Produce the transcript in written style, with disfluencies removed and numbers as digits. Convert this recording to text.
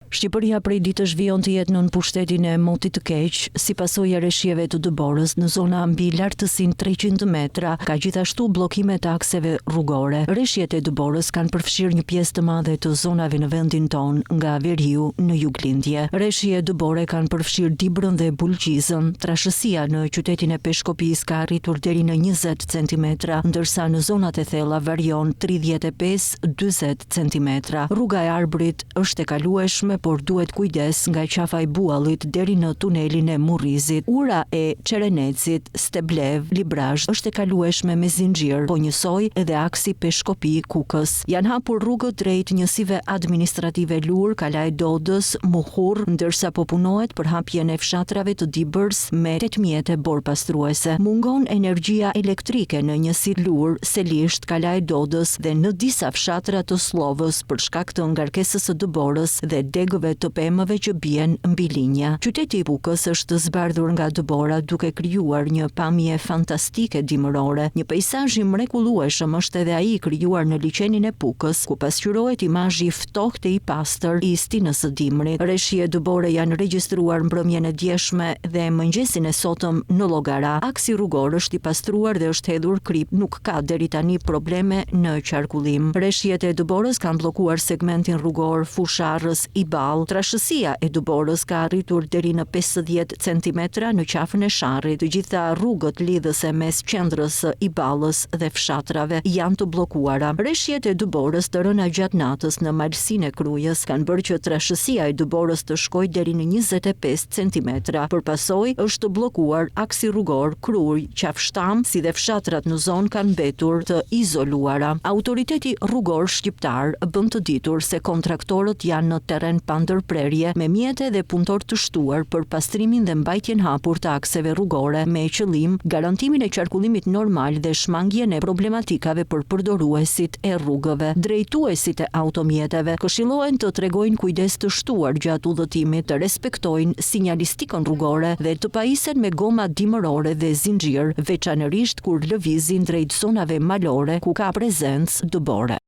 Shqipëria prej ditësh vijon të jetë nën pushtetin e motit të keq, si pasojë e rreshjeve të Dëborës në zona mbi lartësinë 300 metra, ka gjithashtu bllokime të akseve rrugore. Rreshjet e Dëborës kanë përfshirë një pjesë të madhe të zonave në vendin ton, nga veriu në juglindje. Rreshje Dëbore kanë përfshirë Dibrën dhe Bulqizën. Trashësia në qytetin e Peshkopis ka arritur deri në 20 cm, ndërsa në zonat e thella varion 35-40 cm. Rruga e Arbrit është e kalueshme, por duhet kujdes nga qafa e Buallit deri në tunelin e Murrizit. Ura e Çerenecit, Steblev, Librazh është e kalueshme me zinxhir, po njësoj edhe aksi Peshkopi-Kukës. Janë hapur rrugët drejt njësive administrative Lur, Kalaj Dodës, Muhur, ndërsa po punohet për hapjen e fshatrave të Dibërs me 8 mjete borpastruese. Mungon energjia elektrike në njësit Lur, Selisht, Kalaj Dodës dhe në disa fshatra të Sllovës për shkak të ngarkesës së Dëborës dhe degëve të pemëve që bien mbi linja. Qyteti i Kukës është zbardhur nga Dëbora duke krijuar një pamje fantastike dimërore. Një peizazh i mrekullueshëm është edhe ai krijuar në liçenin e Pukës, ku pasqyrohet imazhi i ftohtë e i pastër i stinës së dimrit. Rreshje Dëbore janë regjistruar mbrëmjen e djeshme dhe mëngjesin e sotëm në Llogara. Aksi rrugor është i pastruar dhe është hedhur krip, nuk ka deri tani probleme në qarkullim. Rreshjet e Dëborës kanë bllokuar segmentin rrugor Fusharrës i Ball. Trashësia e Dëborës ka arritur deri në 50 cm në qafën e Sharrit. Të gjitha rrugët lidhëse mes qendrës së i Ballës dhe fshatrave janë të bllokuara. Rreshjet e Dëborës të rëna gjatë natës në malsinë e Krujës kanë bërë që trashësia e Dëborës të shkojë deri në 25 cm. Përpasoj është bllokuar aksi rrugor Kruj-Qafshtam, si dhe fshatrat në zonë kanë mbetur të izoluara. Autoriteti rrugor shqiptar bën të ditur se kontraktorët janë në terren pa ndërprerje, me mjete dhe punëtor të shtuar për pastrimin dhe mbajtjen hapur të akseve rrugore, me qëllim garantimin e qarkullimit normal dhe shmangjen e problematikave për përdoruesit e rrugëve. Drejtuesit e automjeteve këshillohen të tregojnë kujdes të shtuar gjatë udhëtimit, të respektojnë sinjalistikën rrugore dhe të pajisen me goma dimërore dhe zinxhir, veçanërisht kur lëvizin drejt zonave malore ku ka prezencë Dëbore.